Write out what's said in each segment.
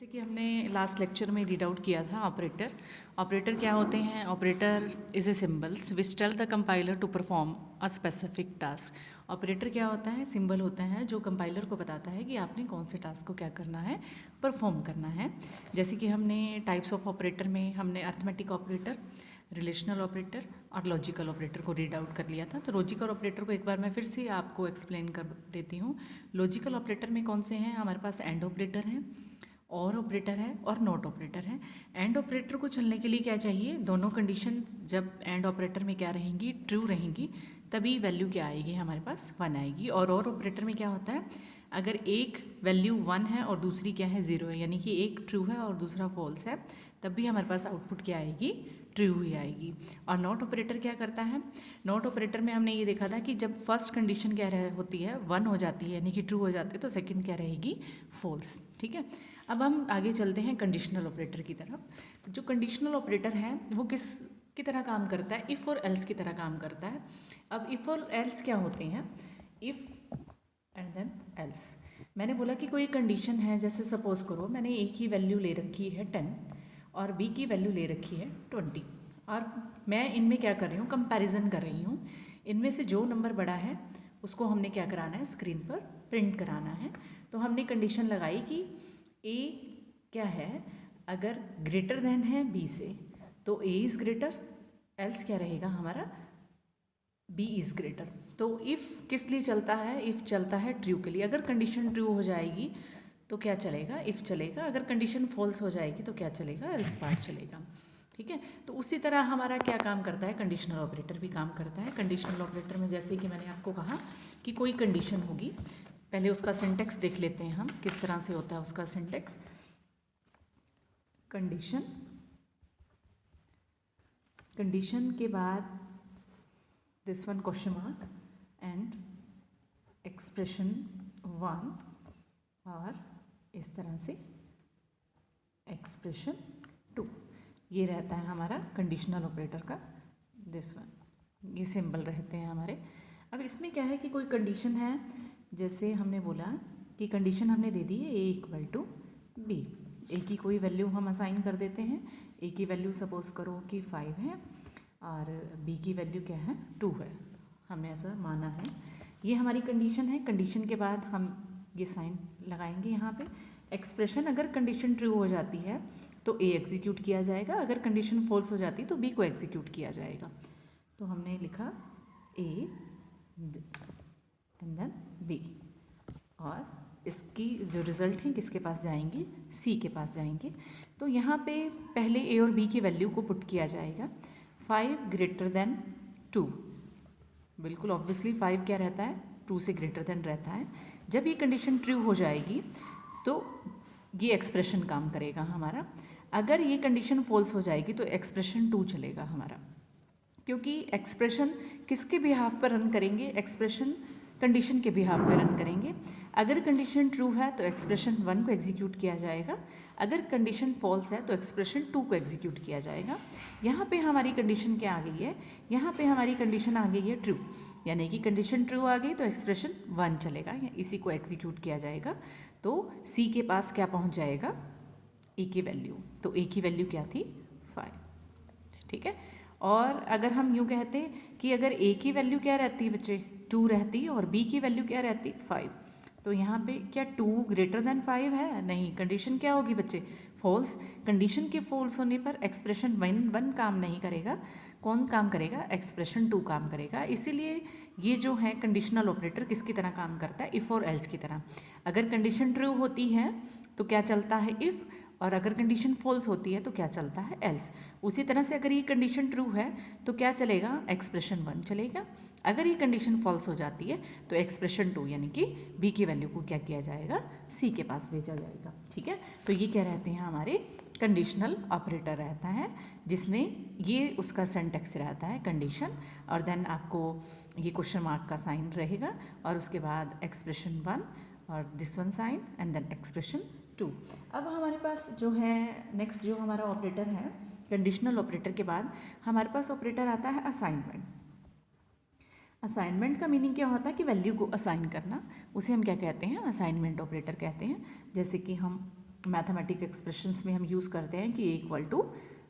जैसे कि हमने लास्ट लेक्चर में रीड आउट किया था ऑपरेटर क्या होते हैं। Operator is a symbols which tell the compiler to perform a specific task. Operator क्या होता है, सिंबल होता है जो कंपाइलर को बताता है कि आपने कौन से टास्क को क्या करना है, परफॉर्म करना है। जैसे कि हमने टाइप्स ऑफ ऑपरेटर में हमने अर्थमेटिक ऑपरेटर, रिलेशनल ऑपरेटर और लॉजिकल ऑपरेटर को रीड आउट कर लिया था। तो लॉजिकल ऑपरेटर को एक बार मैं फिर से आपको एक्सप्लेन कर देती हूँ। लॉजिकल ऑपरेटर में कौन से हैं, हमारे पास एंड ऑपरेटर है, और ऑपरेटर है और नॉट ऑपरेटर है। एंड ऑपरेटर को चलने के लिए क्या चाहिए, दोनों कंडीशन जब एंड ऑपरेटर में क्या रहेंगी, ट्रू रहेंगी, तभी वैल्यू क्या आएगी, हमारे पास 1 आएगी। और ऑपरेटर में क्या होता है, अगर एक वैल्यू 1 है और दूसरी क्या है 0 है, यानी कि एक ट्रू है और दूसरा फॉल्स है, तब भी हमारे पास आउटपुट क्या आएगी, ट्रू ही आएगी। और नॉट ऑपरेटर क्या करता है, नॉट ऑपरेटर में हमने ये देखा था कि जब फर्स्ट कंडीशन क्या होती है, 1 हो जाती है यानी कि ट्रू हो जाती है, तो सेकंड क्या रहेगी, फॉल्स। ठीक है, अब हम आगे चलते हैं कंडीशनल ऑपरेटर की तरफ। जो कंडीशनल ऑपरेटर है वो किस की तरह काम करता है, इफ़ और एल्स की तरह काम करता है। अब इफ़ और एल्स क्या होते हैं, इफ़ एंड देन एल्स। मैंने बोला कि कोई कंडीशन है, जैसे सपोज करो मैंने ए की वैल्यू ले रखी है 10 और बी की वैल्यू ले रखी है 20, और मैं इनमें क्या कर रही हूँ, कंपैरिजन कर रही हूँ। इनमें से जो नंबर बड़ा है उसको हमने क्या कराना है, स्क्रीन पर प्रिंट कराना है। तो हमने कंडीशन लगाई कि ए क्या है, अगर ग्रेटर देन है बी से तो ए इज़ ग्रेटर, एल्स क्या रहेगा हमारा, बी इज़ ग्रेटर। तो इफ़ किस लिए चलता है, इफ़ चलता है ट्रू के लिए। अगर कंडीशन ट्रू हो जाएगी तो क्या चलेगा, इफ़ चलेगा। अगर कंडीशन फॉल्स हो जाएगी तो क्या चलेगा, एल्स पार्ट चलेगा। ठीक है, तो उसी तरह हमारा क्या काम करता है, कंडीशनल ऑपरेटर भी काम करता है। कंडीशनल ऑपरेटर में जैसे कि मैंने आपको कहा कि कोई कंडीशन होगी, पहले उसका सिंटेक्स देख लेते हैं हम किस तरह से होता है उसका सिंटेक्स। कंडीशन के बाद this one question mark and expression 1, और इस तरह से एक्सप्रेशन 2। ये रहता है हमारा कंडीशनल ऑपरेटर का दिस वन, ये सिंबल रहते हैं हमारे। अब इसमें क्या है कि कोई कंडीशन है, जैसे हमने बोला कि कंडीशन हमने दे दी है ए इक्वल टू बी। ए की कोई वैल्यू हम असाइन कर देते हैं। ए की वैल्यू सपोज करो कि 5 है और बी की वैल्यू क्या है, 2 है, हमने ऐसा माना है। ये हमारी कंडीशन है। कंडीशन के बाद हम ये साइन लगाएंगे यहाँ पे। एक्सप्रेशन, अगर कंडीशन ट्रू हो जाती है तो ए एग्जीक्यूट किया जाएगा, अगर कंडीशन फॉल्स हो जाती तो बी को एग्जीक्यूट किया जाएगा। तो हमने लिखा ए एंड देन बी, और इसकी जो रिज़ल्ट हैं किसके पास जाएंगे, सी के पास जाएंगे। तो यहाँ पे पहले ए और बी की वैल्यू को पुट किया जाएगा। 5 ग्रेटर देन 2, बिल्कुल ऑब्वियसली 5 क्या रहता है, 2 से ग्रेटर देन रहता है। जब ये कंडीशन ट्रू हो जाएगी तो ये एक्सप्रेशन काम करेगा हमारा। अगर ये कंडीशन फॉल्स हो जाएगी तो एक्सप्रेशन 2 चलेगा हमारा, क्योंकि एक्सप्रेशन किसके बिहाफ पर रन करेंगे, एक्सप्रेशन कंडीशन के बिहाफ पर रन करेंगे। अगर कंडीशन ट्रू है तो एक्सप्रेशन 1 को एग्जीक्यूट किया जाएगा, अगर कंडीशन फॉल्स है तो एक्सप्रेशन 2 को एग्जीक्यूट किया जाएगा। यहाँ पे हमारी कंडीशन क्या आ गई है, यहाँ पे हमारी कंडीशन आ गई है ट्रू, यानी कि कंडीशन ट्रू आ गई तो एक्सप्रेशन 1 चलेगा, इसी को एग्जीक्यूट किया जाएगा। तो सी के पास क्या पहुँच जाएगा, ए की वैल्यू। तो ए की वैल्यू क्या थी, 5। ठीक है, और अगर हम यूँ कहते कि अगर ए की वैल्यू क्या रहती बच्चे, 2 रहती, और बी की वैल्यू क्या रहती, 5, तो यहाँ पे क्या 2 ग्रेटर देन 5 है, नहीं, कंडीशन क्या होगी बच्चे, फॉल्स। कंडीशन के फॉल्स होने पर एक्सप्रेशन 1 काम नहीं करेगा, कौन काम करेगा, एक्सप्रेशन 2 काम करेगा। इसीलिए ये जो है कंडीशनल ऑपरेटर किसकी तरह काम करता है, इफ़ और एल्स की तरह। अगर कंडीशन ट्रू होती है तो क्या चलता है, इफ़, और अगर कंडीशन फॉल्स होती है तो क्या चलता है, एल्स। उसी तरह से अगर ये कंडीशन ट्रू है तो क्या चलेगा, एक्सप्रेशन 1 चलेगा। अगर ये कंडीशन फॉल्स हो जाती है तो एक्सप्रेशन 2 यानी कि बी की वैल्यू को क्या किया जाएगा, सी के पास भेजा जाएगा। ठीक है, तो ये क्या रहते हैं हमारे कंडीशनल ऑपरेटर रहता है, जिसमें ये उसका सिंटैक्स रहता है कंडीशन, और देन आपको ये क्वेश्चन मार्क का साइन रहेगा, और उसके बाद एक्सप्रेशन 1 और this one sign and then expression 2। अब हमारे पास जो है नेक्स्ट जो हमारा ऑपरेटर है, कंडीशनल ऑपरेटर के बाद हमारे पास ऑपरेटर आता है असाइनमेंट। असाइनमेंट का मीनिंग क्या होता है कि वैल्यू को असाइन करना, उसे हम क्या कहते हैं, असाइनमेंट ऑपरेटर कहते हैं। जैसे कि हम मैथमेटिक एक्सप्रेशंस में हम यूज़ करते हैं कि इक्वल टू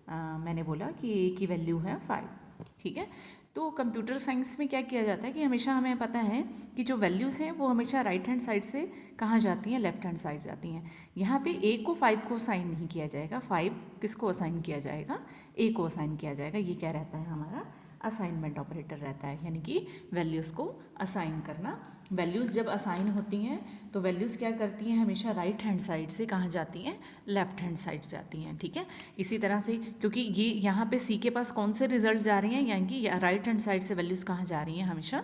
मैंने बोला कि ए की वैल्यू है 5, ठीक है। तो कंप्यूटर साइंस में क्या किया जाता है कि हमेशा हमें पता है कि जो वैल्यूज़ हैं वो हमेशा राइट हैंड साइड से कहाँ जाती हैं, लेफ्ट हैंड साइड जाती हैं। यहाँ पे ए को 5 को असाइन नहीं किया जाएगा, 5 किसको असाइन किया जाएगा, ए को असाइन किया जाएगा। ये क्या रहता है हमारा असाइनमेंट ऑपरेटर रहता है, यानी कि वैल्यूज़ को असाइन करना। वैल्यूज़ जब असाइन होती हैं तो वैल्यूज़ क्या करती हैं, हमेशा राइट हैंड साइड से कहाँ जाती हैं, लेफ्ट हैंड साइड जाती हैं, ठीक है। इसी तरह से क्योंकि ये यहाँ पे सी के पास कौन से रिजल्ट जा रहे हैं, यानी कि राइट हैंड साइड से वैल्यूज़ कहाँ जा रही हैं, हमेशा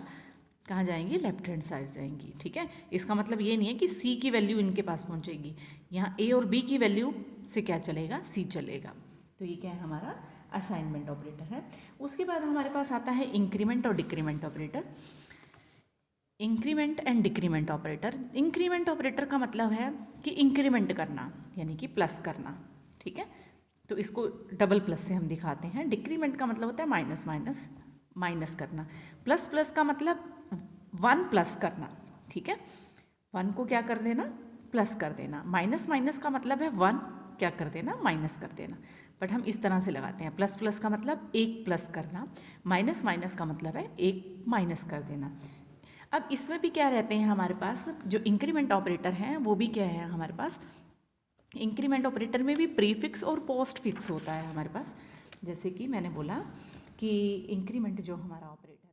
कहाँ जाएंगी, लेफ्ट हैंड साइड जाएंगी, ठीक है। इसका मतलब ये नहीं है कि सी की वैल्यू इनके पास पहुँचेगी, यहाँ ए और बी की वैल्यू से क्या चलेगा, सी चलेगा। तो ये क्या है हमारा असाइनमेंट ऑपरेटर है। उसके बाद हमारे पास आता है इंक्रीमेंट और decrement operator. Increment and decrement operator. Increment operator का मतलब है कि इंक्रीमेंट करना, यानी कि प्लस करना, ठीक है। तो इसको डबल प्लस से हम दिखाते हैं। डिक्रीमेंट का मतलब होता है माइनस माइनस माइनस करना। प्लस प्लस का मतलब 1 प्लस करना, ठीक है। 1 को क्या कर देना, प्लस कर देना। माइनस माइनस का मतलब है 1 क्या कर देना, माइनस कर देना। बट हम इस तरह से लगाते हैं, प्लस प्लस का मतलब 1 प्लस करना, माइनस माइनस का मतलब है 1 माइनस कर देना। अब इसमें भी क्या रहते हैं हमारे पास, जो इंक्रीमेंट ऑपरेटर हैं वो भी क्या है हमारे पास, इंक्रीमेंट ऑपरेटर में भी प्रीफिक्स और पोस्ट फिक्स होता है हमारे पास। जैसे कि मैंने बोला कि इंक्रीमेंट जो हमारा ऑपरेटर